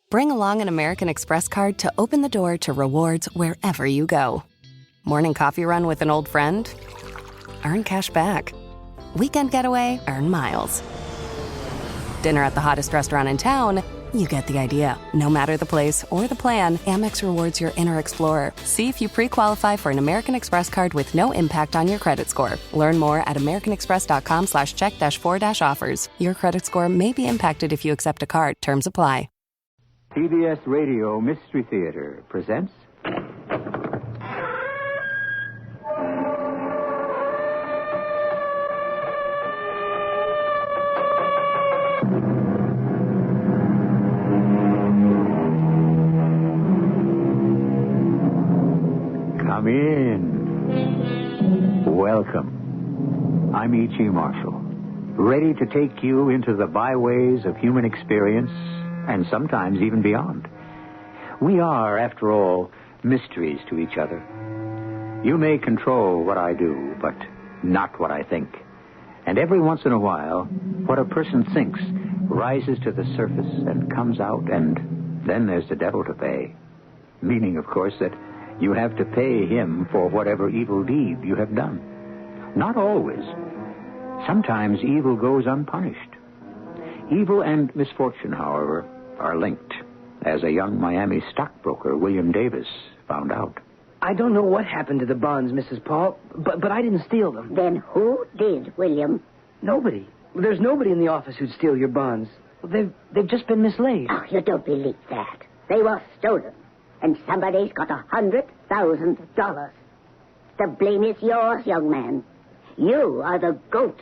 Bring along an American Express card to open the door to rewards wherever you go. Morning coffee run with an old friend? Earn cash back. Weekend getaway? Earn miles. Dinner at the hottest restaurant in town? You get the idea. No matter the place or the plan, Amex rewards your inner explorer. See if you pre-qualify for an American Express card with no impact on your credit score. Learn more at americanexpress.com/check-4-offers. Your credit score may be impacted if you accept a card. Terms apply. CBS Radio Mystery Theater presents... Come in. Welcome. I'm E.G. Marshall, ready to take you into the byways of human experience and sometimes even beyond. We are, after all, mysteries to each other. You may control what I do, but not what I think. And every once in a while, what a person thinks rises to the surface and comes out, and then there's the devil to pay. Meaning, of course, that you have to pay him for whatever evil deed you have done. Not always. Sometimes evil goes unpunished. Evil and misfortune, however, are linked, as a young Miami stockbroker, William Davis, found out. I don't know what happened to the bonds, Mrs. Paul, but I didn't steal them. Then who did, William? Nobody. There's nobody in the office who'd steal your bonds. They've just been mislaid. Oh, you don't believe that. They were stolen. And somebody's got $100,000. The blame is yours, young man. You are the goat.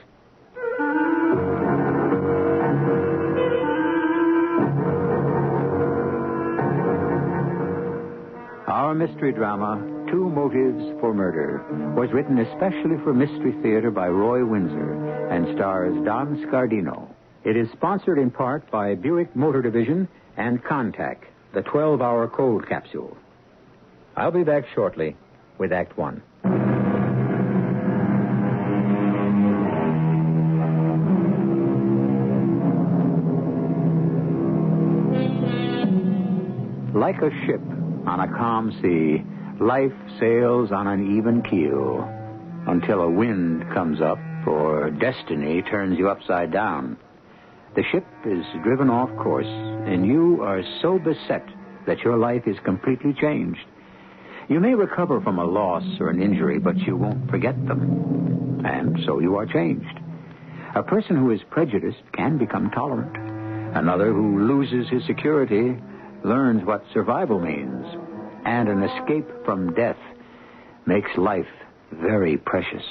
Our mystery drama, Two Motives for Murder, was written especially for Mystery Theater by Roy Windsor and stars Don Scardino. It is sponsored in part by Buick Motor Division and Contact, the 12-hour cold capsule. I'll be back shortly with Act One. Like a ship on a calm sea, life sails on an even keel until a wind comes up or destiny turns you upside down. The ship is driven off course, and you are so beset that your life is completely changed. You may recover from a loss or an injury, but you won't forget them. And so you are changed. A person who is prejudiced can become tolerant. Another who loses his security learns what survival means. And an escape from death makes life very precious.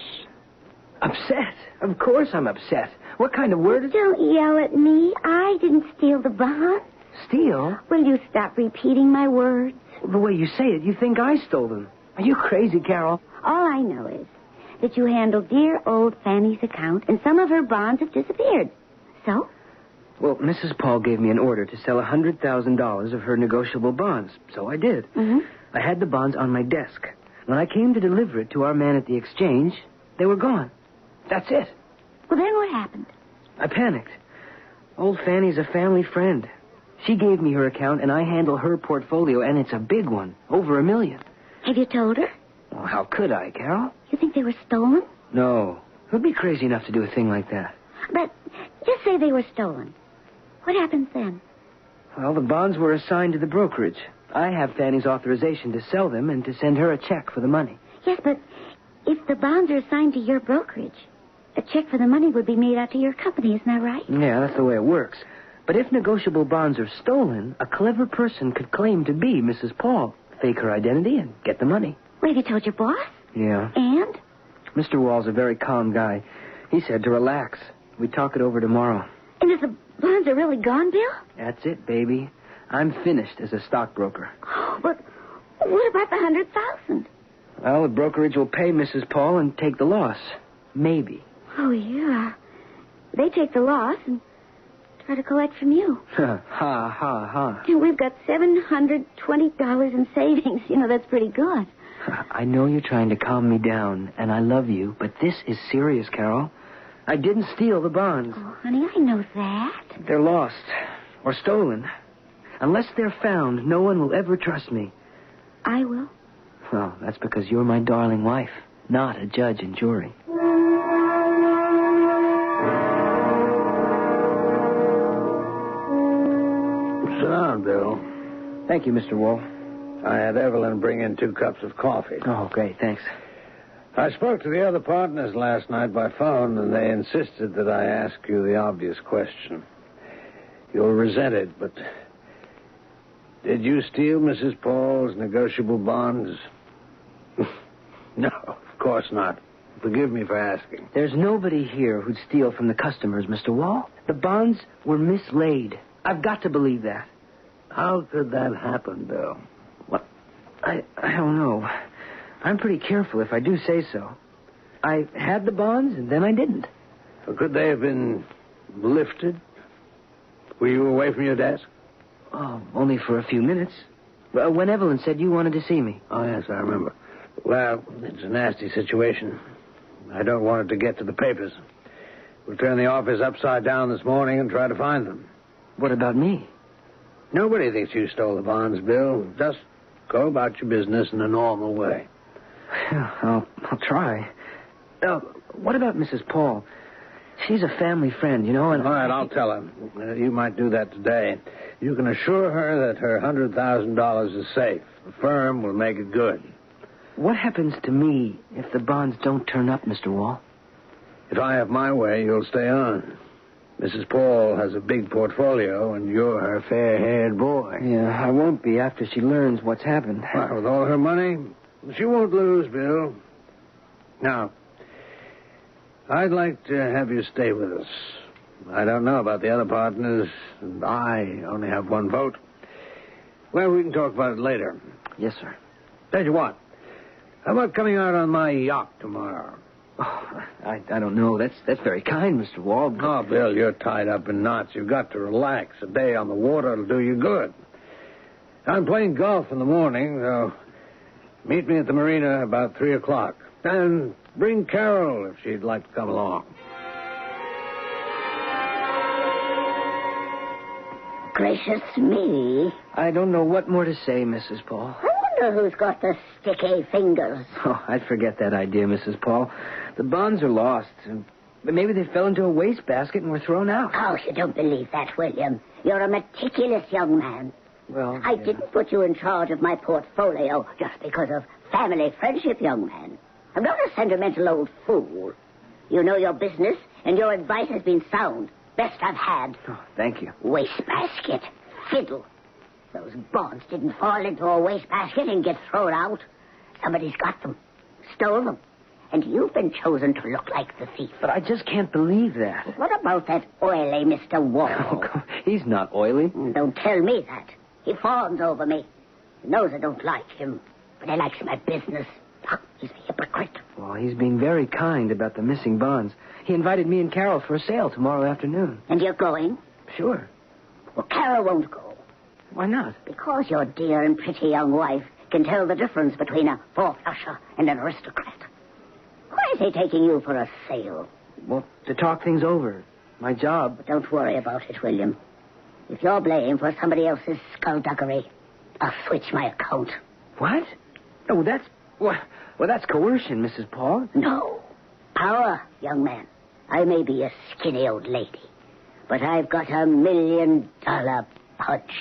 Upset? Of course I'm upset. What kind of word is... Don't yell at me. I didn't steal the bonds. Steal? Will you stop repeating my words? The way you say it, you think I stole them. Are you crazy, Carol? All I know is that you handled dear old Fanny's account, and some of her bonds have disappeared. So? Well, Mrs. Paul gave me an order to sell $100,000 of her negotiable bonds, so I did. Mm-hmm. I had the bonds on my desk. When I came to deliver it to our man at the exchange, they were gone. That's it. Well, then what happened? I panicked. Old Fanny's a family friend. She gave me her account, and I handle her portfolio, and it's a big one, over $1 million. Have you told her? Well, how could I, Carol? You think they were stolen? No. Who'd be crazy enough to do a thing like that? But just say they were stolen. What happens then? Well, the bonds were assigned to the brokerage. I have Fanny's authorization to sell them and to send her a check for the money. Yes, but if the bonds are assigned to your brokerage, a check for the money would be made out to your company, isn't that right? Yeah, that's the way it works. But if negotiable bonds are stolen, a clever person could claim to be Mrs. Paul, fake her identity, and get the money. What, have you told your boss? Yeah. And? Mr. Wall's a very calm guy. He said to relax. We talk it over tomorrow. And if the bonds are really gone, Bill? That's it, baby. I'm finished as a stockbroker. But what about the $100,000? Well, the brokerage will pay Mrs. Paul and take the loss. Maybe. Oh, yeah. They take the loss and try to collect from you. Ha, ha, ha. And we've got $720 in savings. You know, that's pretty good. I know you're trying to calm me down, and I love you, but this is serious, Carol. I didn't steal the bonds. Oh, honey, I know that. They're lost or stolen. Unless they're found, no one will ever trust me. I will. Well, that's because you're my darling wife, not a judge and jury. Sit down, Bill. Thank you, Mr. Wall. I had Evelyn bring in 2 cups of coffee. Oh, great, thanks. I spoke to the other partners last night by phone, and they insisted that I ask you the obvious question. You'll resent it, but did you steal Mrs. Paul's negotiable bonds? No, of course not. Forgive me for asking. There's nobody here who'd steal from the customers, Mr. Wall. The bonds were mislaid. I've got to believe that. How could that happen, Bill? Well, I don't know. I'm pretty careful if I do say so. I had the bonds, and then I didn't. Or could they have been lifted? Were you away from your desk? Oh, only for a few minutes. When Evelyn said you wanted to see me. Oh, yes, I remember. Well, it's a nasty situation. I don't want it to get to the papers. We'll turn the office upside down this morning and try to find them. What about me? Nobody thinks you stole the bonds, Bill. Just go about your business in a normal way. I'll try. What about Mrs. Paul? She's a family friend, you know, and... All right, I'll tell her. You might do that today. You can assure her that her $100,000 is safe. The firm will make it good. What happens to me if the bonds don't turn up, Mr. Wall? If I have my way, you'll stay on. Mrs. Paul has a big portfolio, and you're her fair-haired boy. Yeah, I won't be after she learns what's happened. Well, with all her money, she won't lose, Bill. Now, I'd like to have you stay with us. I don't know about the other partners, and I only have 1 vote. Well, we can talk about it later. Yes, sir. Tell you what, how about coming out on my yacht tomorrow? Oh, I don't know. That's very kind, Mr. Wall. But... Oh, Bill, you're tied up in knots. You've got to relax. A day on the water will do you good. I'm playing golf in the morning, so meet me at the marina about 3 o'clock. And bring Carol if she'd like to come along. Gracious me. I don't know what more to say, Mrs. Paul. I wonder who's got the sticky fingers. Oh, I'd forget that idea, Mrs. Paul. The bonds are lost. But maybe they fell into a wastebasket and were thrown out. Oh, you don't believe that, William. You're a meticulous young man. Well, I didn't put you in charge of my portfolio just because of family friendship, young man. I'm not a sentimental old fool. You know your business, and your advice has been sound. Best I've had. Oh, thank you. Wastebasket. Fiddle. Those bonds didn't fall into a wastebasket and get thrown out. Somebody's got them. Stole them. And you've been chosen to look like the thief. But I just can't believe that. What about that oily Mr. Wall? Oh, he's not oily. Don't tell me that. He fawns over me. He knows I don't like him, but he likes my business. Oh, he's a hypocrite. Well, he's being very kind about the missing bonds. He invited me and Carol for a sail tomorrow afternoon. And you're going? Sure. Well, Carol won't go. Why not? Because your dear and pretty young wife can tell the difference between a four-flusher and an aristocrat. Why is he taking you for a sail? Well, to talk things over. My job. But don't worry about it, William. If you're blamed for somebody else's skullduggery, I'll switch my account. What? Oh, that's... Well, that's coercion, Mrs. Paul. No. Power, young man. I may be a skinny old lady, but I've got $1 million punch.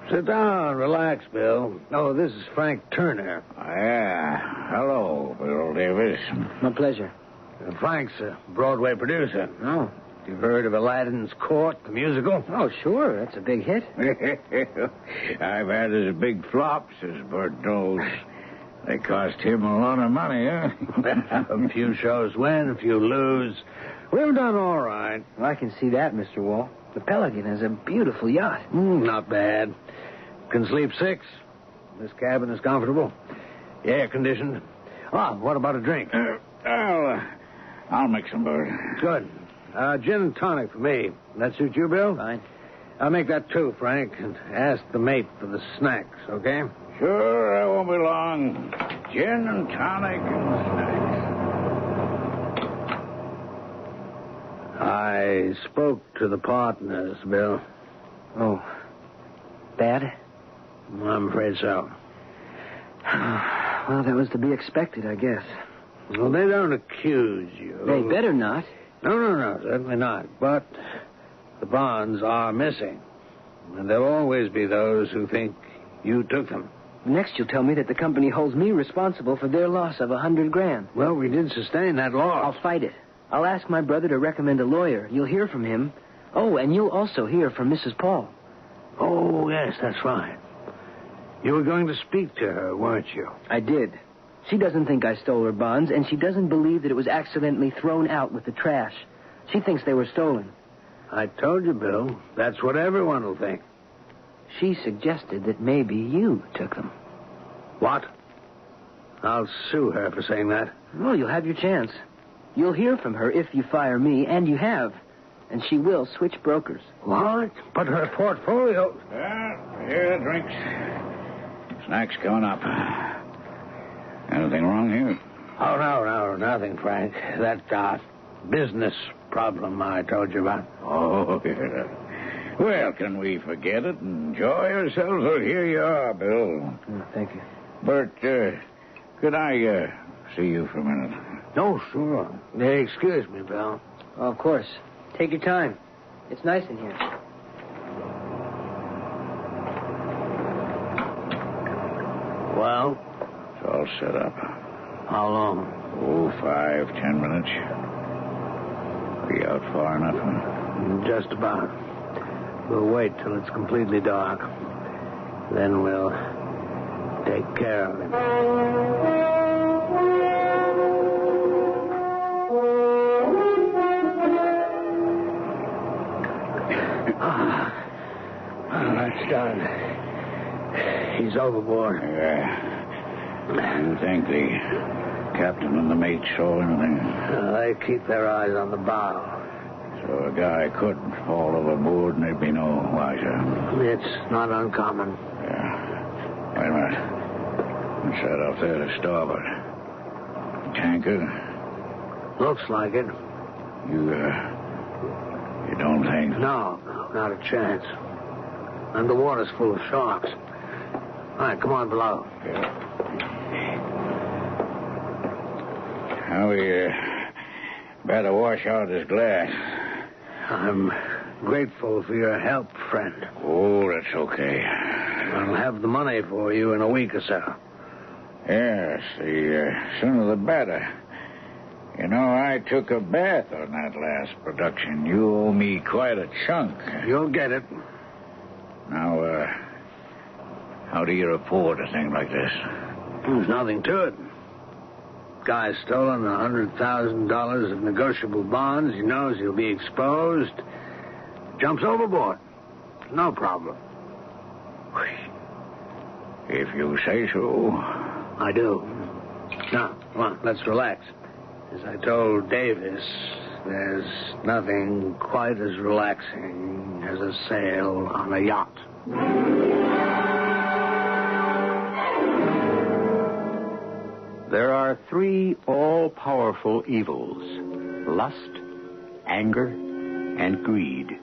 Sit down. Relax, Bill. Oh, this is Frank Turner. Yeah. Hello, Bill Davis. My pleasure. Frank's a Broadway producer. Oh. You've heard of Aladdin's Court, the musical? Oh, sure. That's a big hit. I've had as big flops as Bert knows. They cost him a lot of money, huh? A few shows win, a few lose. We've done all right. Well, I can see that, Mr. Wall. The Pelican is a beautiful yacht. Not bad. Can sleep 6. This cabin is comfortable. Air conditioned. What about a drink? I'll mix them, Bert. Good. Gin and tonic for me. That suit you, Bill? Fine. I'll make that too, Frank, and ask the mate for the snacks, okay? Sure, I won't be long. Gin and tonic and snacks. I spoke to the partners, Bill. Oh, bad? I'm afraid so. Well, that was to be expected, I guess. Well, they don't accuse you. They better not. No, certainly not. But the bonds are missing. And there'll always be those who think you took them. Next, you'll tell me that the company holds me responsible for their loss of $100,000. Well, we did sustain that loss. I'll fight it. I'll ask my brother to recommend a lawyer. You'll hear from him. Oh, and you'll also hear from Mrs. Paul. Oh, yes, that's right. You were going to speak to her, weren't you? I did. She doesn't think I stole her bonds, and she doesn't believe that it was accidentally thrown out with the trash. She thinks they were stolen. I told you, Bill. That's what everyone will think. She suggested that maybe you took them. What? I'll sue her for saying that. Well, you'll have your chance. You'll hear from her if you fire me, and you have. And she will switch brokers. What? But her portfolio... Well, here, drinks. Snacks going up. Anything wrong here? Oh, no, nothing, Frank. That business problem I told you about. Oh, yeah. Well, can we forget it and enjoy ourselves? Well, here you are, Bill. Thank you. Bert, could I see you for a minute? No, sure. Excuse me, Bill. Oh, of course. Take your time. It's nice in here. Well? It's all set up. How long? Oh, 5-10 minutes. Are you out far enough, huh? Just about. We'll wait till it's completely dark. Then we'll take care of him. That's done. He's overboard. Yeah. You think the captain and the mate saw anything? They keep their eyes on the bow. So a guy could fall overboard and they'd be no wiser. It's not uncommon. Yeah. Wait a minute. What's that off there to starboard? Tanker? Looks like it. You don't think? No, not a chance. And the water's full of sharks. All right, come on below. Yeah. How we better wash out this glass. I'm grateful for your help, friend. Oh, that's okay. I'll have the money for you in a week or so. Yes, the sooner the better. You know, I took a bath on that last production. You owe me quite a chunk. You'll get it. Now, how do you report a thing like this? There's nothing to it. Guy's stolen $100,000 of negotiable bonds. He knows he'll be exposed. Jumps overboard. No problem. If you say so. I do. Now, come on, let's relax. As I told Davis, there's nothing quite as relaxing as a sail on a yacht. There are 3 all-powerful evils: lust, anger, and greed.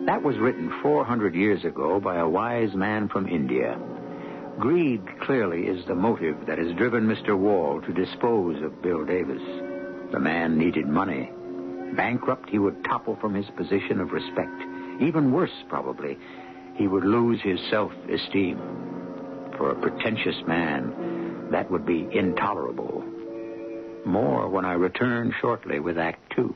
That was written 400 years ago by a wise man from India. Greed clearly is the motive that has driven Mr. Wall to dispose of Bill Davis. The man needed money. Bankrupt, he would topple from his position of respect. Even worse, probably, he would lose his self-esteem. For a pretentious man, that would be intolerable. More when I return shortly with Act 2.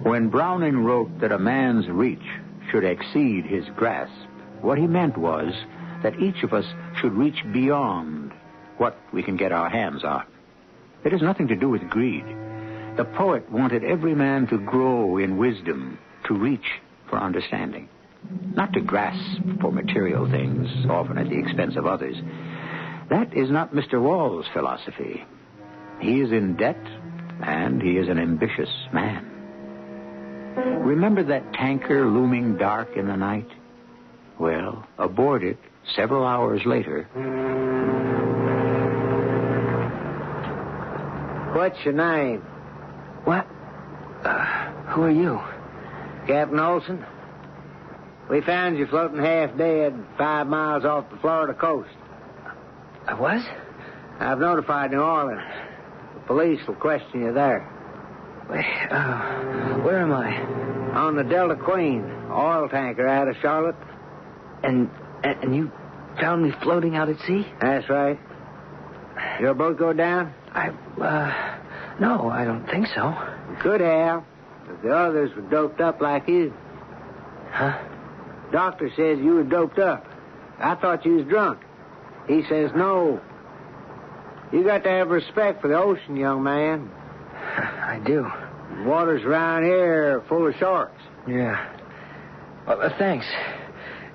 When Browning wrote that a man's reach should exceed his grasp, what he meant was that each of us should reach beyond what we can get our hands on. It has nothing to do with greed. The poet wanted every man to grow in wisdom, to reach for understanding, not to grasp for material things, often at the expense of others. That is not Mr. Wall's philosophy. He is in debt, and he is an ambitious man. Remember that tanker looming dark in the night? Well, aboard it, several hours later... What's your name? What? Who are you? Captain Olson? We found you floating half dead 5 miles off the Florida coast. I was? I've notified New Orleans. The police will question you there. Where am I? On the Delta Queen, oil tanker out of Charlotte. And you found me floating out at sea? That's right. Your boat go down? No, I don't think so. You could have, if the others were doped up like you. Huh? Doctor says you were doped up. I thought you was drunk. He says no. You got to have respect for the ocean, young man. I do. The waters around here are full of sharks. Yeah. Well, thanks.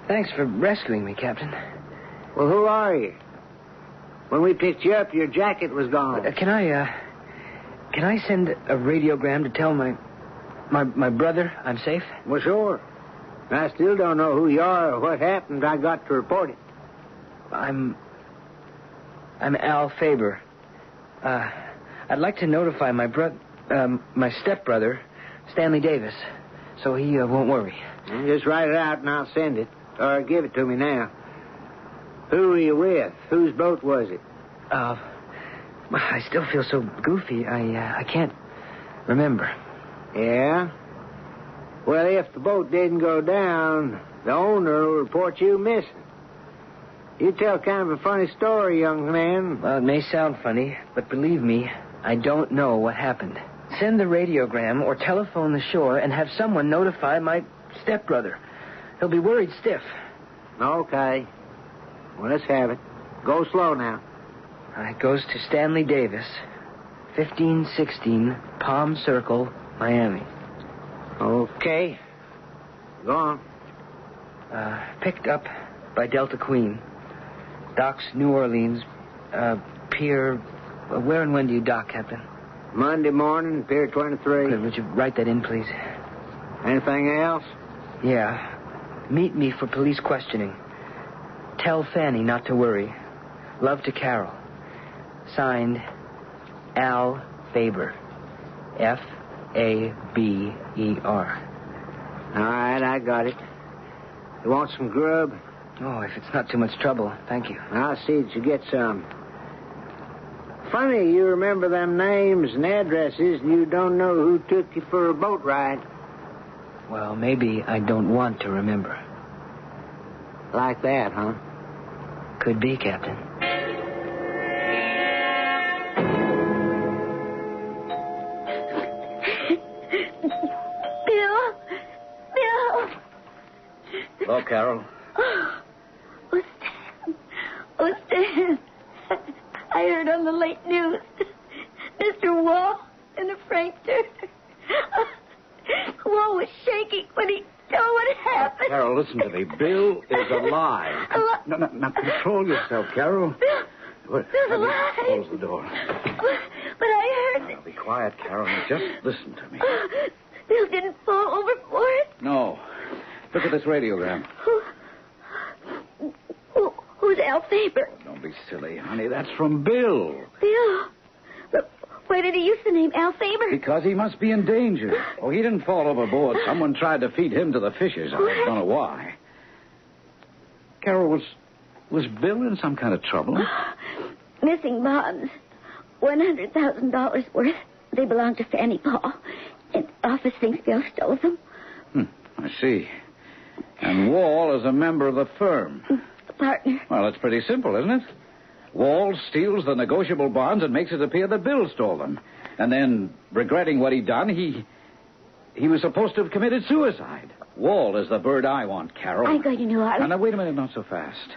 Thanks for rescuing me, Captain. Well, who are you? When we picked you up, your jacket was gone. Can I send a radiogram to tell my brother I'm safe? Well, sure. I still don't know who you are or what happened. I got to report it. I'm Al Faber. I'd like to notify my stepbrother, Stanley Davis, so he won't worry. Just write it out and I'll send it. Or give it to me now. Who were you with? Whose boat was it? I still feel so goofy. I can't remember. Yeah? Well, if the boat didn't go down, the owner will report you missing. You tell kind of a funny story, young man. Well, it may sound funny, but believe me, I don't know what happened. Send the radiogram or telephone the shore and have someone notify my stepbrother. He'll be worried stiff. Okay. Well, let's have it. Go slow now. It goes to Stanley Davis, 1516 Palm Circle, Miami. Okay. Go on. Picked up by Delta Queen. Docks, New Orleans. Pier... where and when do you dock, Captain? Monday morning, Pier 23. Good. Would you write that in, please? Anything else? Yeah. Meet me for police questioning. Tell Fanny not to worry. Love to Carol. Signed, Al Faber. Faber. All right, I got it. You want some grub? Oh, if it's not too much trouble, thank you. I'll see that you get some. Funny, you remember them names and addresses, and you don't know who took you for a boat ride. Well, maybe I don't want to remember. Like that, huh? Could be, Captain. Hello, Carol. Oh, Stan. Oh, Stan. I heard on the late news. Mr. Wall and the Frank Turner. Wall was shaking when he told what happened. Carol, listen to me. Bill is alive. No, now control yourself, Carol. Bill's alive. Close the door. But I heard... Now, be quiet, Carol, and just listen to me. Bill didn't fall overboard. No. Look at this radiogram. Who's Al Faber? Oh, don't be silly, honey. That's from Bill. Bill? But why did he use the name Al Faber? Because he must be in danger. Oh, he didn't fall overboard. Someone tried to feed him to the fishes. I don't know why. Carol, was Bill in some kind of trouble? Missing bonds. $100,000 worth. They belong to Fanny Paul. And the office thinks Bill stole them. I see. And Wall is a member of the firm. A partner. Well, it's pretty simple, isn't it? Wall steals the negotiable bonds and makes it appear that Bill stole them. And then, regretting what he'd done, he was supposed to have committed suicide. Wall is the bird I want, Carol. I'm going to New Orleans. Now, wait a minute, not so fast.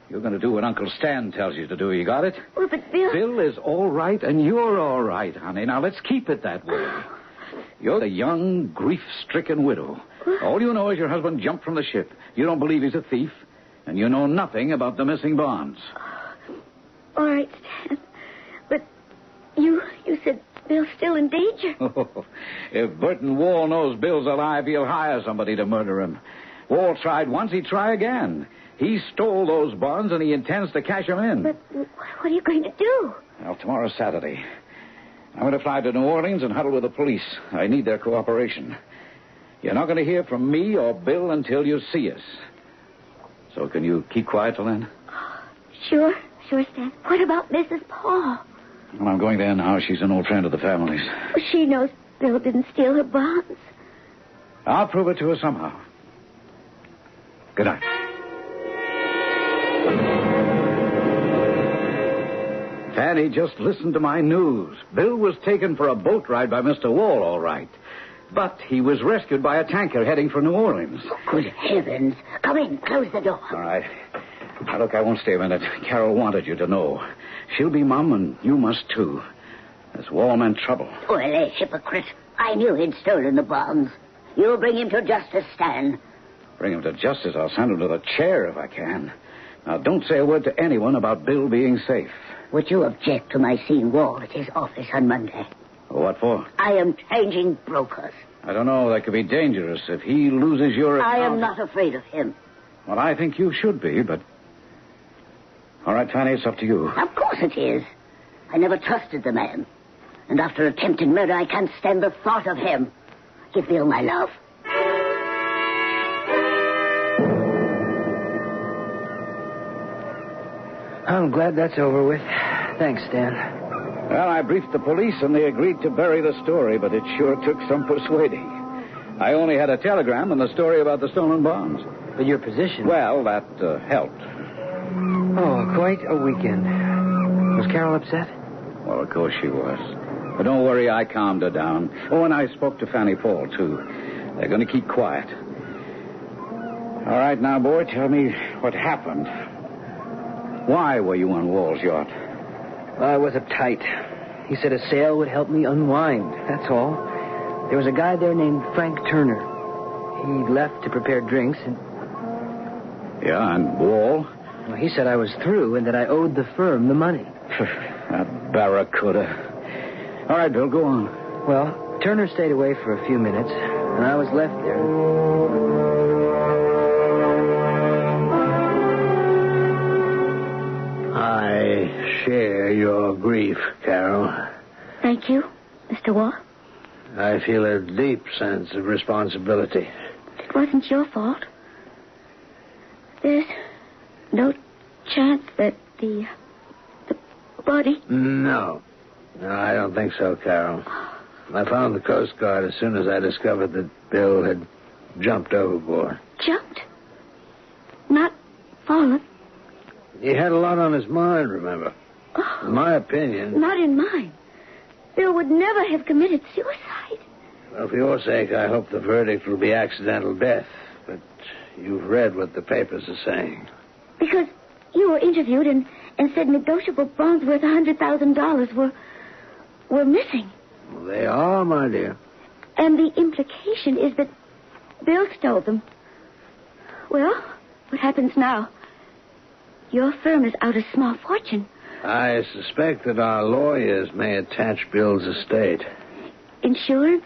You're going to do what Uncle Stan tells you to do. You got it? Well, but Bill... Bill is all right, and you're all right, honey. Now, let's keep it that way. You're the young, grief-stricken widow. All you know is your husband jumped from the ship. You don't believe he's a thief, and you know nothing about the missing bonds. All right, Stan. But you said Bill's still in danger. If Burton Wall knows Bill's alive, he'll hire somebody to murder him. Wall tried once, he'd try again. He stole those bonds, and he intends to cash them in. But what are you going to do? Well, tomorrow's Saturday. I'm going to fly to New Orleans and huddle with the police. I need their cooperation. You're not going to hear from me or Bill until you see us. So can you keep quiet till then? Sure, Stan. What about Mrs. Paul? Well, I'm going there now. She's an old friend of the family's. She knows Bill didn't steal her bonds. I'll prove it to her somehow. Good night. Fanny, just listen to my news. Bill was taken for a boat ride by Mr. Wall, all right. But he was rescued by a tanker heading for New Orleans. Good heavens. Come in. Close the door. All right. Now, look, I won't stay a minute. Carol wanted you to know. She'll be Mum, and you must, too. This Wall meant trouble. Well, a hypocrite. I knew he'd stolen the bonds. You'll bring him to justice, Stan. Bring him to justice. I'll send him to the chair if I can. Now, don't say a word to anyone about Bill being safe. Would you object to my seeing Wall at his office on Monday? What for? I am changing brokers. I don't know. That could be dangerous if he loses your account. I am not afraid of him. Well, I think you should be, but... All right, Fanny, it's up to you. Of course it is. I never trusted the man. And after attempted murder, I can't stand the thought of him. Give Bill my love. I'm glad that's over with. Thanks, Stan. Well, I briefed the police, and they agreed to bury the story, but it sure took some persuading. I only had a telegram and the story about the stolen bonds. But your position... Well, that helped. Oh, quite a weekend. Was Carol upset? Well, of course she was. But don't worry, I calmed her down. Oh, and I spoke to Fanny Paul, too. They're going to keep quiet. All right, now, boy, tell me what happened. Why were you on Wall's yacht? I was uptight. He said a sail would help me unwind. That's all. There was a guy there named Frank Turner. He left to prepare drinks and... Yeah, and Wall? Well, he said I was through and that I owed the firm the money. That barracuda. All right, Bill, go on. Well, Turner stayed away for a few minutes, and I was left there. I share your grief, Carol. Thank you, Mr. Wall. I feel a deep sense of responsibility. It wasn't your fault. There's no chance that the body... No, I don't think so, Carol. I found the Coast Guard as soon as I discovered that Bill had jumped overboard. Jumped? Not fallen? He had a lot on his mind, remember. Oh, In my opinion... Not in mine. Bill would never have committed suicide. Well, for your sake, I hope the verdict will be accidental death. But you've read what the papers are saying. Because you were interviewed and said negotiable bonds worth $100,000 were missing. Well, they are, my dear. And the implication is that Bill stole them. Well, what happens now? Your firm is out a small fortune. I suspect that our lawyers may attach Bill's estate. Insurance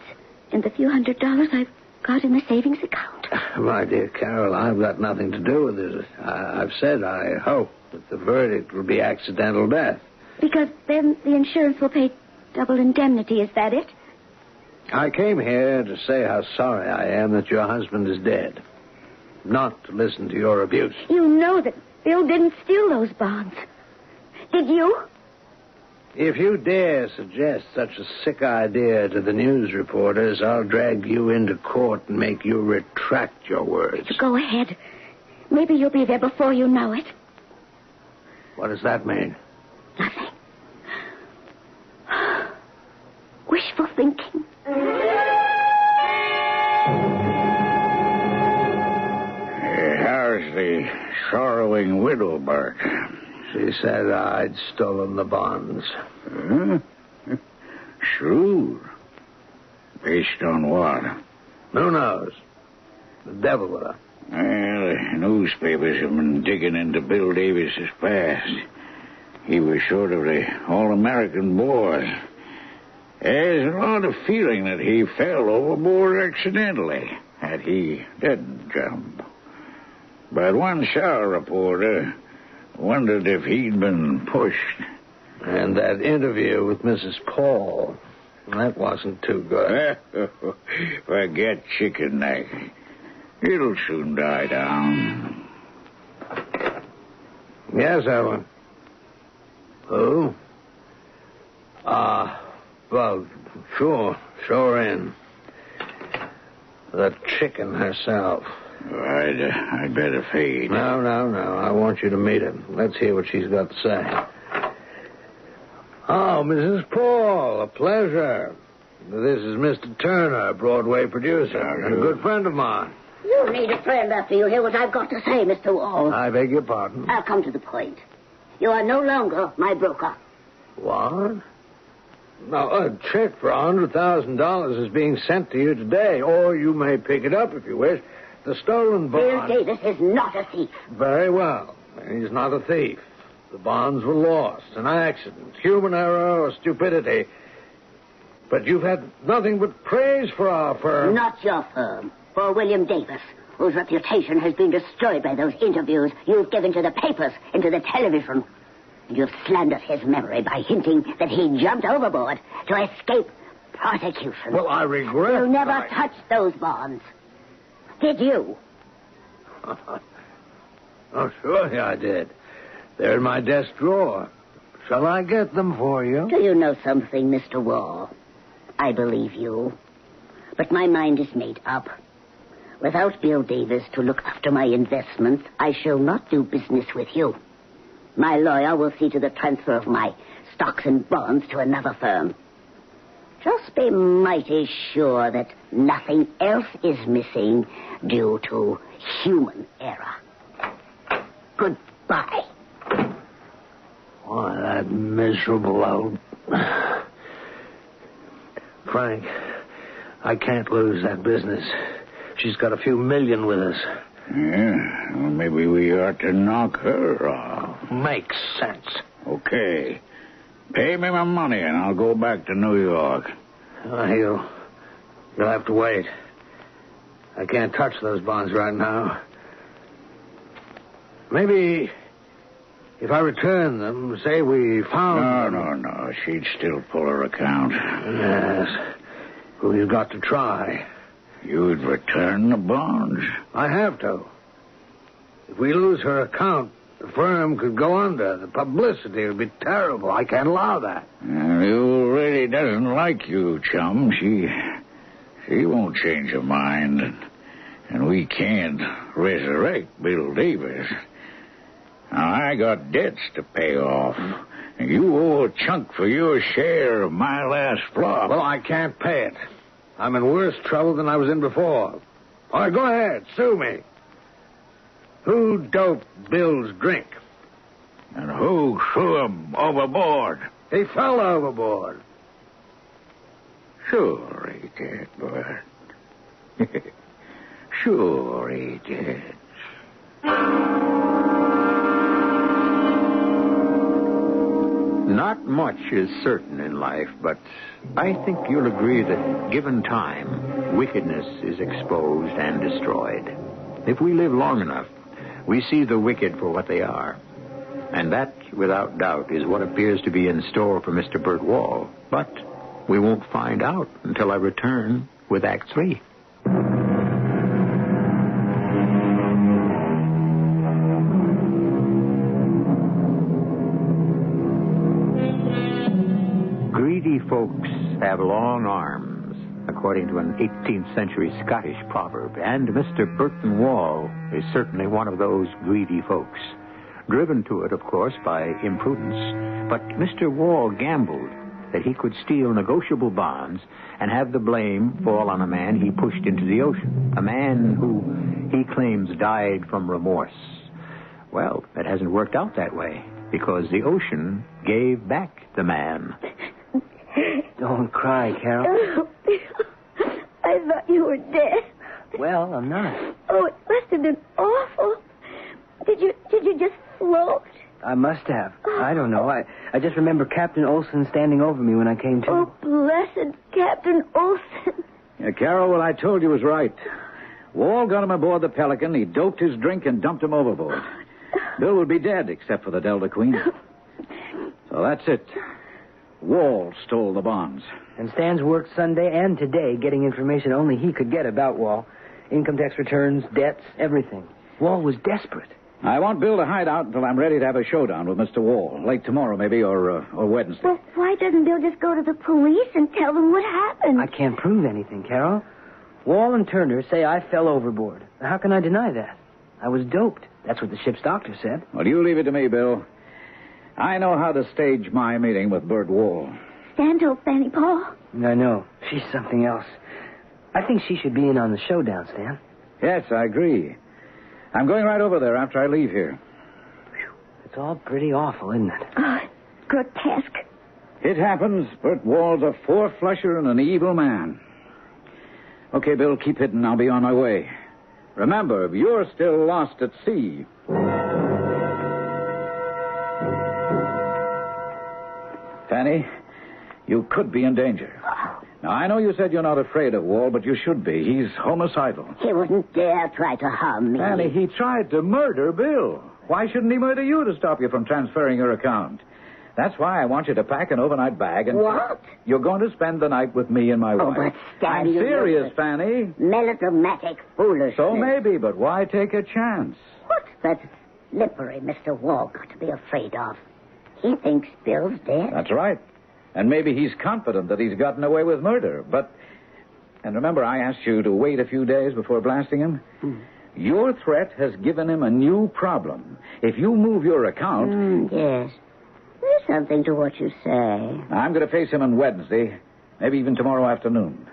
and the few $100s I've got in the savings account. My dear Carol, I've got nothing to do with it. I've said I hope that the verdict will be accidental death. Because then the insurance will pay double indemnity, is that it? I came here to say how sorry I am that your husband is dead. Not to listen to your abuse. You know that Bill didn't steal those bonds. Did you? If you dare suggest such a sick idea to the news reporters, I'll drag you into court and make you retract your words. Go ahead. Maybe you'll be there before you know it. What does that mean? Nothing. Wishful thinking. How's the sorrowing widow, Bart? She said I'd stolen the bonds. Huh? Shrewd. Based on what? Who knows? The devil with her. Well, the newspapers have been digging into Bill Davis's past. He was sort of the all-American boy. There's a lot of feeling that he fell overboard accidentally, that he didn't jump. But one shower reporter wondered if he'd been pushed. And that interview with Mrs. Paul, that wasn't too good. Forget Chicken Neck. It'll soon die down. Yes, Ellen. Who? Well, sure in. The chicken herself. I'd better fade. No. I want you to meet her. Let's hear what she's got to say. Oh, Mrs. Paul, a pleasure. This is Mr. Turner, Broadway producer, and a good friend of mine. You need a friend after you hear what I've got to say, Mr. Wall. I beg your pardon? I'll come to the point. You are no longer my broker. What? Now, a check for $100,000 is being sent to you today, or you may pick it up if you wish. The stolen bond... Bill Davis is not a thief. Very well. He's not a thief. The bonds were lost, an accident, human error or stupidity. But you've had nothing but praise for our firm. Not your firm. For William Davis, whose reputation has been destroyed by those interviews you've given to the papers and to the television. And you've slandered his memory by hinting that he jumped overboard to escape prosecution. Well, I regret... You never touched those bonds. Did you? Oh, surely I did. They're in my desk drawer. Shall I get them for you? Do you know something, Mr. Wall? I believe you. But my mind is made up. Without Bill Davis to look after my investments, I shall not do business with you. My lawyer will see to the transfer of my stocks and bonds to another firm. Just be mighty sure that nothing else is missing due to human error. Goodbye. Why, that miserable old... Frank, I can't lose that business. She's got a few million with us. Yeah, well, maybe we ought to knock her off. Makes sense. Okay. Pay me my money and I'll go back to New York. You'll have to wait. I can't touch those bonds right now. Maybe if I return them, say we found... No. She'd still pull her account. Yes. Well, you've got to try. You'd return the bonds? I have to. If we lose her account, the firm could go under. The publicity would be terrible. I can't allow that. Lou really doesn't like you, chum. She won't change her mind. And we can't resurrect Bill Davis. Now, I got debts to pay off. And you owe a chunk for your share of my last flop. Well, I can't pay it. I'm in worse trouble than I was in before. All right, go ahead. Sue me. Who doped Bill's drink? And who threw him overboard? He fell overboard. Sure he did, Bert. Sure he did. Not much is certain in life, but I think you'll agree that, given time, wickedness is exposed and destroyed. If we live long enough, we see the wicked for what they are. And that, without doubt, is what appears to be in store for Mr. Burt Wall. But we won't find out until I return with Act 3. Greedy folks have long arms, according to an 18th century Scottish proverb, and Mr. Burton Wall is certainly one of those greedy folks. Driven to it, of course, by imprudence, but Mr. Wall gambled that he could steal negotiable bonds and have the blame fall on a man he pushed into the ocean, a man who he claims died from remorse. Well, it hasn't worked out that way, because the ocean gave back the man. Don't cry, Carol. I thought you were dead. Well, I'm not. Oh, it must have been awful. Did you just float? I must have. I don't know. I just remember Captain Olson standing over me when I came to. Oh, blessed Captain Olson. Yeah, Carol, what I told you was right. Wall got him aboard the Pelican. He doped his drink and dumped him overboard. Bill would be dead, except for the Delta Queen. So that's it. Wall stole the bonds. And Stan's worked Sunday and today getting information only he could get about Wall. Income tax returns, debts, everything. Wall was desperate. I want Bill to hide out until I'm ready to have a showdown with Mr. Wall. Late tomorrow, maybe, or Wednesday. Well, why doesn't Bill just go to the police and tell them what happened? I can't prove anything, Carol. Wall and Turner say I fell overboard. How can I deny that? I was doped. That's what the ship's doctor said. Well, you leave it to me, Bill. I know how to stage my meeting with Bert Wall. Stan told Fanny Paul. I know. She's something else. I think she should be in on the showdown, Stan. Yes, I agree. I'm going right over there after I leave here. It's all pretty awful, isn't it? Oh, grotesque. It happens. Bert Wall's a four-flusher and an evil man. Okay, Bill, keep hidden. I'll be on my way. Remember, you're still lost at sea. Fanny, you could be in danger. Now, I know you said you're not afraid of Wall, but you should be. He's homicidal. He wouldn't dare try to harm me. Fanny, he tried to murder Bill. Why shouldn't he murder you to stop you from transferring your account? That's why I want you to pack an overnight bag and... What? You're going to spend the night with me and my wife. But Stan, I'm you serious, know Fanny. Melodramatic foolishness. So maybe, but why take a chance? What's that slippery Mr. Wall got to be afraid of? He thinks Bill's dead. That's right. And maybe he's confident that he's gotten away with murder. But, and remember, I asked you to wait a few days before blasting him? Your threat has given him a new problem. If you move your account... Yes. There's something to what you say. I'm going to face him on Wednesday, maybe even tomorrow afternoon.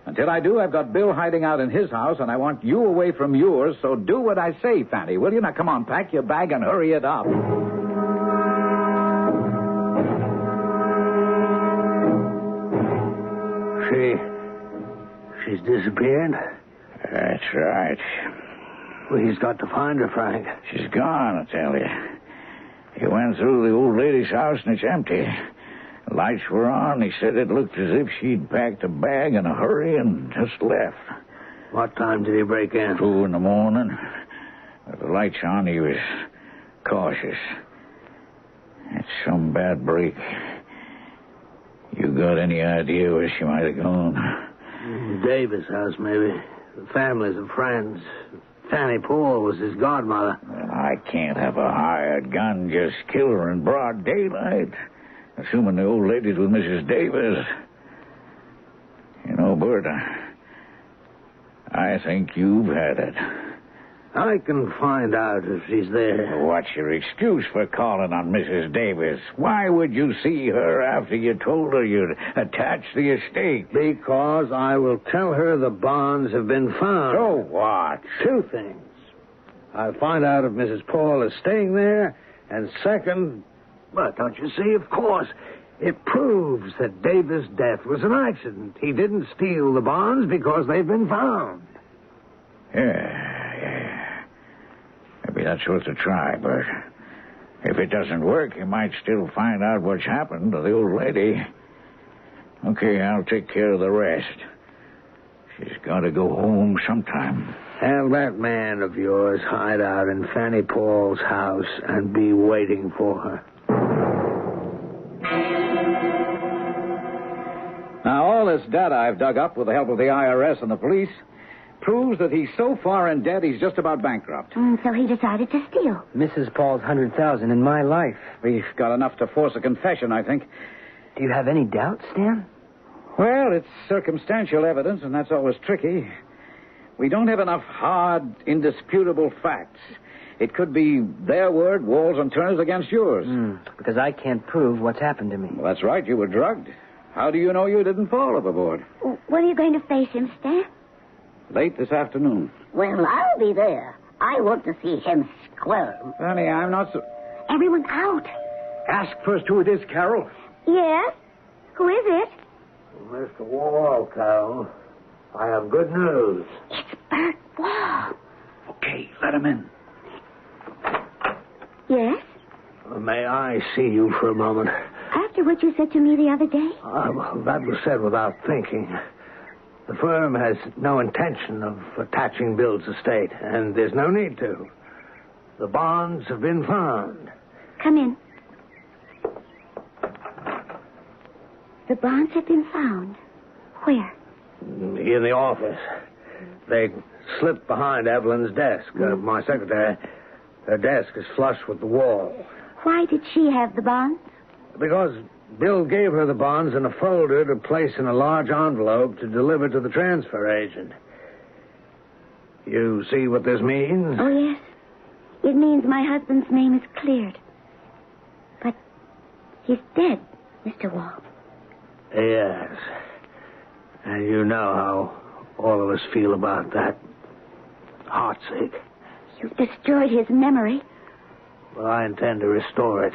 Until I do, I've got Bill hiding out in his house, and I want you away from yours, so do what I say, Fanny, will you? Now, come on, pack your bag and hurry it up. She's disappeared? That's right. Well, he's got to find her, Frank. She's gone, I tell you. He went through the old lady's house, and it's empty. The lights were on. He said it looked as if she'd packed a bag in a hurry and just left. What time did he break in? 2 a.m. With the lights on, he was cautious. It's some bad break. You got any idea where she might have gone? Davis' house, maybe. Families and friends. Fanny Paul was his godmother. Well, I can't have a hired gun just kill her in broad daylight. Assuming the old lady's with Mrs. Davis. You know, Bert, I think you've had it. I can find out if she's there. What's your excuse for calling on Mrs. Davis? Why would you see her after you told her you'd attach the estate? Because I will tell her the bonds have been found. So what? 2 things. I'll find out if Mrs. Paul is staying there, and second, well, don't you see, of course, it proves that Davis' death was an accident. He didn't steal the bonds because they've been found. Yeah. Maybe that's worth a try, Bert. If it doesn't work, you might still find out what's happened to the old lady. Okay, I'll take care of the rest. She's got to go home sometime. Have that man of yours hide out in Fanny Paul's house and be waiting for her. Now, all this data I've dug up with the help of the IRS and the police proves that he's so far in debt he's just about bankrupt. So he decided to steal. Mrs. Paul's $100,000 in my life. We've got enough to force a confession, I think. Do you have any doubts, Stan? Well, it's circumstantial evidence, and that's always tricky. We don't have enough hard, indisputable facts. It could be their word, Wall's and Turner's, against yours. Because I can't prove what's happened to me. Well, that's right. You were drugged. How do you know you didn't fall overboard? When are you going to face him, Stan? Late this afternoon. Well, I'll be there. I want to see him squirm. Fanny, I'm not so... Everyone out. Ask first who it is, Carol. Yes? Who is it? Mr. Wall, Carol. I have good news. It's Bert Wall. Okay, let him in. Yes? May I see you for a moment? After what you said to me the other day? Well, that was said without thinking. The firm has no intention of attaching Bill's estate, and there's no need to. The bonds have been found. Come in. The bonds have been found. Where? In the office. They slipped behind Evelyn's desk. My secretary, her desk is flush with the wall. Why did she have the bonds? Because Bill gave her the bonds in a folder to place in a large envelope to deliver to the transfer agent. You see what this means? Oh, yes. It means my husband's name is cleared. But he's dead, Mr. Wall. Yes. And you know how all of us feel about that. Heartsick. You've destroyed his memory. Well, I intend to restore it.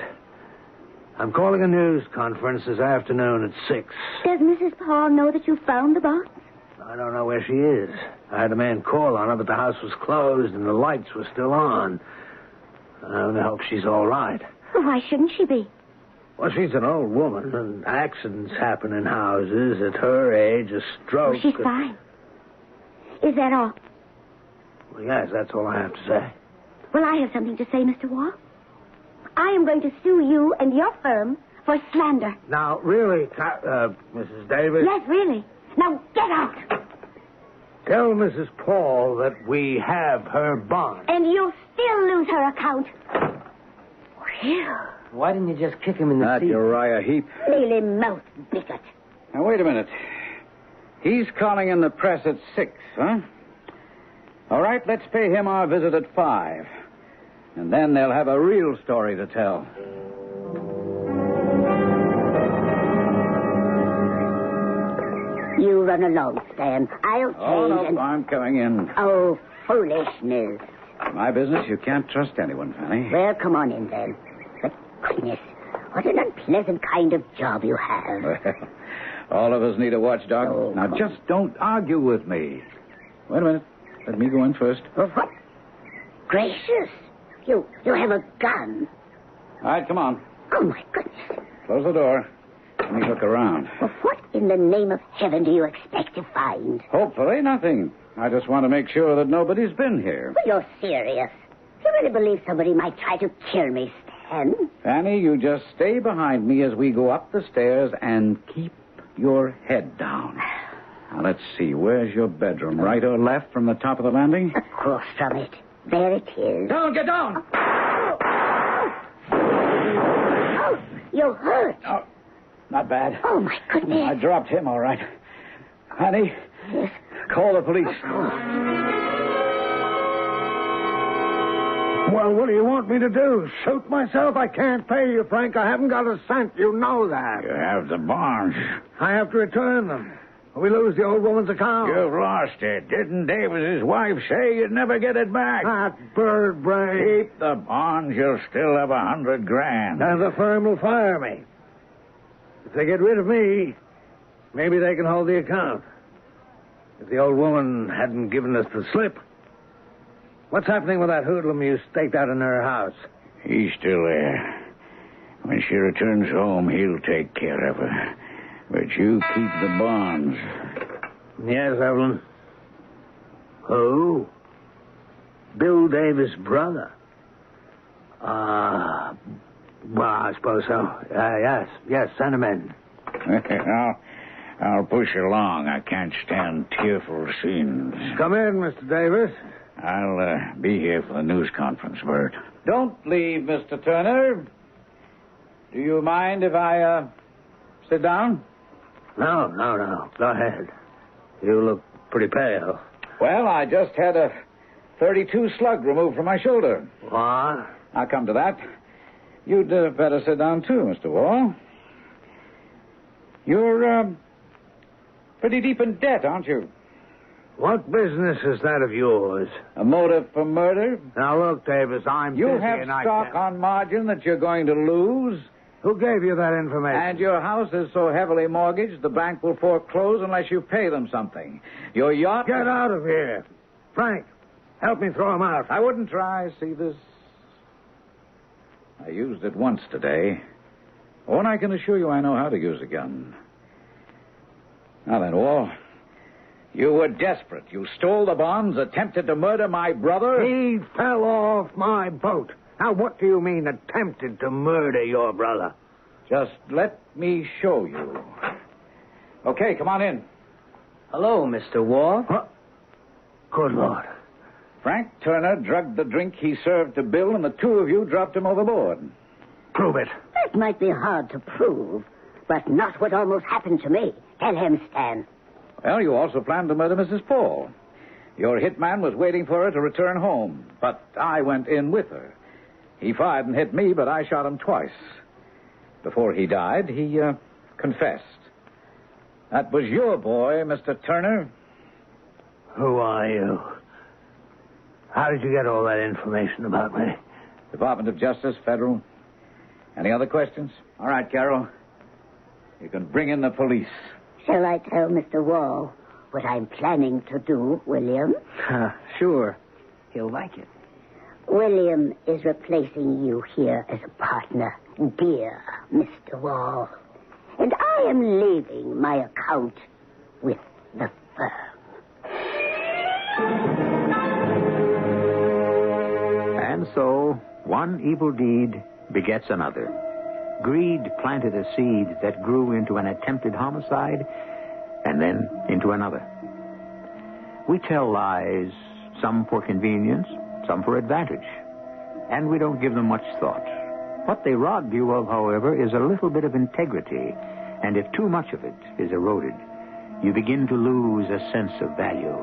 I'm calling a news conference this afternoon at 6. Does Mrs. Paul know that you found the bonds? I don't know where she is. I had a man call on her, but the house was closed and the lights were still on. I only hope she's all right. Well, why shouldn't she be? Well, she's an old woman, and accidents happen in houses. At her age, a stroke... Oh, she's fine. Is that all? Well, yes, that's all I have to say. Well, I have something to say, Mr. Wall. I am going to sue you and your firm for slander. Now, really, Mrs. Davis... Yes, really. Now, get out. Tell Mrs. Paul that we have her bond. And you'll still lose her account. Phew. Why didn't you just kick him in the Not seat? Uriah Heep. Mealy mouth bigot. Now, wait a minute. He's calling in the press at 6, huh? All right, let's pay him our visit at 5. And then they'll have a real story to tell. You run along, Stan. I'll change No, I'm coming in. Oh, foolishness. My business, you can't trust anyone, Fanny. Well, come on in, then. But goodness, what an unpleasant kind of job you have. Well, all of us need a watchdog. Oh, now, just don't argue with me. Wait a minute. Let me go in first. Oh, what? Gracious. You have a gun. All right, come on. Oh, my goodness. Close the door. Let me look around. Well, what in the name of heaven do you expect to find? Hopefully, nothing. I just want to make sure that nobody's been here. Well, you're serious. You really believe somebody might try to kill me, Stan? Fanny, you just stay behind me as we go up the stairs and keep your head down. Now, let's see. Where's your bedroom? Right or left from the top of the landing? Across from it. There it is. Down, get down! Oh, you're hurt. Oh, not bad. Oh, my goodness. I dropped him, all right. Fanny, Yes. call the police. Well, what do you want me to do? Shoot myself? I can't pay you, Frank. I haven't got a cent. You know that. You have the bonds. I have to return them. We lose the old woman's account. You've lost it. Didn't Davis's wife say you'd never get it back? That bird brain. Keep the bonds, you'll still have $100,000. And the firm will fire me. If they get rid of me, maybe they can hold the account. If the old woman hadn't given us the slip. What's happening with that hoodlum you staked out in her house? He's still there. When she returns home, he'll take care of her. But you keep the bonds. Yes, Evelyn. Who? Bill Davis' brother. Well, I suppose so. Yes, send him in. I'll push along. I can't stand tearful scenes. Come in, Mr. Davis. I'll be here for the news conference, Bert. Don't leave, Mr. Turner. Do you mind if I, sit down? No. Go ahead. You look pretty pale. Well, I just had a .32 slug removed from my shoulder. What? I'll come to that. You'd better sit down, too, Mr. Wall. You're, pretty deep in debt, aren't you? What business is that of yours? A motive for murder? Now, look, Davis, I'm You busy have and I stock can't... on margin that you're going to lose, Who gave you that information? and your house is so heavily mortgaged the bank will foreclose unless you pay them something. Your yacht... Get out of here. Frank, help me throw him out. I wouldn't try. See this? I used it once today. Oh, and I can assure you I know how to use a gun. Now then, Wall, you were desperate. You stole the bonds, attempted to murder my brother. He fell off my boat. Now, what do you mean, attempted to murder your brother? Just let me show you. Okay, come on in. Hello, Mr. Wall. What? Good Lord. Frank Turner drugged the drink he served to Bill, and the two of you dropped him overboard. Prove it. That might be hard to prove, but not what almost happened to me. Tell him, Stan. Well, you also planned to murder Mrs. Paul. Your hitman was waiting for her to return home, but I went in with her. He fired and hit me, but I shot him twice. Before he died, he confessed. That was your boy, Mr. Turner. Who are you? How did you get all that information about me? Department of Justice, Federal. Any other questions? All right, Carol. You can bring in the police. Shall I tell Mr. Wall what I'm planning to do, William? Sure. He'll like it. William is replacing you here as a partner, dear Mr. Wall. And I am leaving my account with the firm. And so, one evil deed begets another. Greed planted a seed that grew into an attempted homicide and then into another. We tell lies, some for convenience, some for advantage, and we don't give them much thought. What they rob you of, however, is a little bit of integrity, and if too much of it is eroded, you begin to lose a sense of value.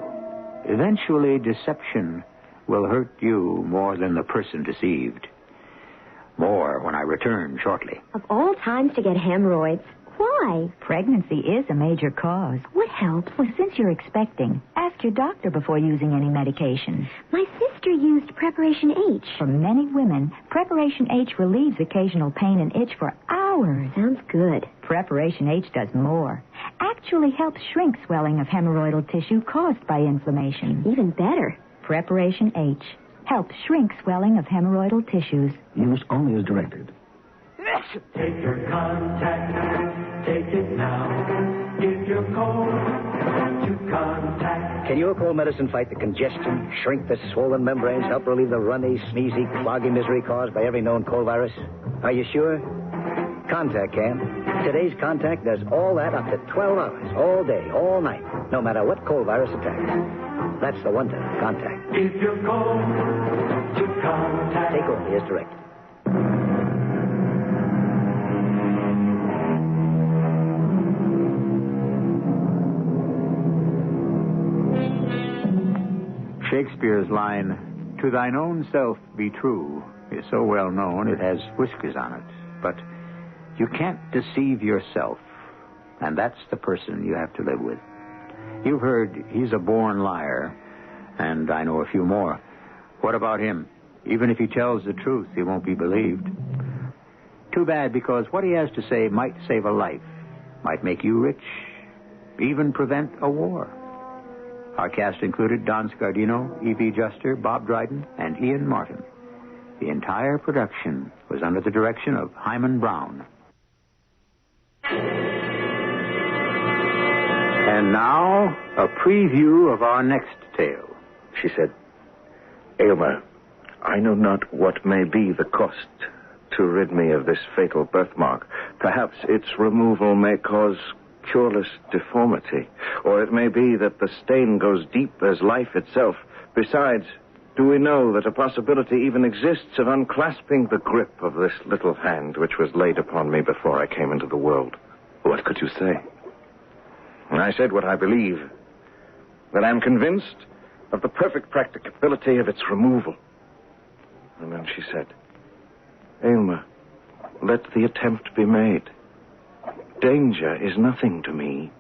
Eventually, deception will hurt you more than the person deceived. More when I return shortly. Of all times to get hemorrhoids, why? Pregnancy is a major cause. What helps? Well, since you're expecting, ask your doctor before using any medication. My sister used Preparation H. For many women, Preparation H relieves occasional pain and itch for hours. Sounds good. Preparation H does more. Actually helps shrink swelling of hemorrhoidal tissue caused by inflammation. Even better. Preparation H helps shrink swelling of hemorrhoidal tissues. Use only as directed. Take your contact, take it now. Give your code to contact. Can your cold medicine fight the congestion, shrink the swollen membranes, help relieve the runny, sneezy, cloggy misery caused by every known cold virus? Are you sure? Contact can. Today's Contact does all that up to 12 hours, all day, all night, no matter what cold virus attacks. That's the one to Contact. Give your code to contact. Take only as directed. Shakespeare's line, "To thine own self be true," is so well known it has whiskers on it. But you can't deceive yourself, and that's the person you have to live with. You've heard he's a born liar, and I know a few more. What about him? Even if he tells the truth, he won't be believed. Too bad, because what he has to say might save a life, might make you rich, even prevent a war. Our cast included Don Scardino, E.B. Juster, Bob Dryden, and Ian Martin. The entire production was under the direction of Hyman Brown. And now, a preview of our next tale. She said, Aylmer, I know not what may be the cost to rid me of this fatal birthmark. Perhaps its removal may cause cureless deformity, or it may be that the stain goes deep as life itself. Besides, do we know that a possibility even exists of unclasping the grip of this little hand which was laid upon me before I came into the world? What could you say? I said what I believe, that I'm convinced of the perfect practicability of its removal. And then she said, Aylmer, let the attempt be made. Danger is nothing to me.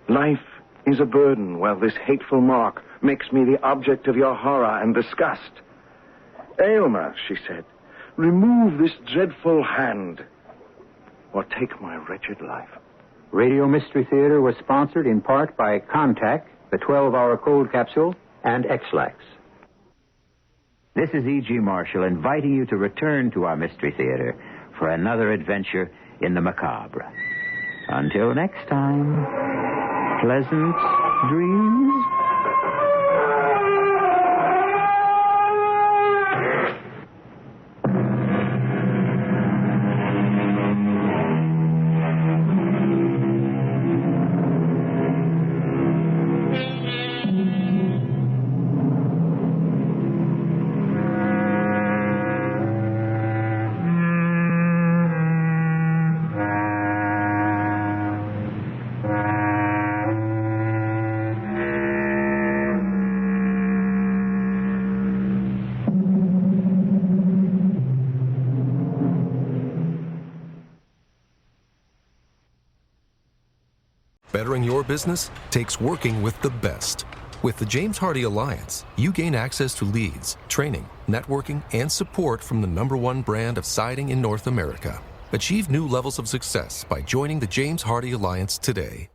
Life is a burden, while this hateful mark makes me the object of your horror and disgust. Aylmer, she said, remove this dreadful hand, or take my wretched life. Radio Mystery Theater was sponsored in part by Contact, the 12-hour cold capsule, and X-Lax. This is E.G. Marshall inviting you to return to our Mystery Theater for another adventure in the macabre. Until next time, pleasant dreams. Bettering your business takes working with the best. With the James Hardie Alliance, you gain access to leads, training, networking, and support from the #1 brand of siding in North America. Achieve new levels of success by joining the James Hardie Alliance today.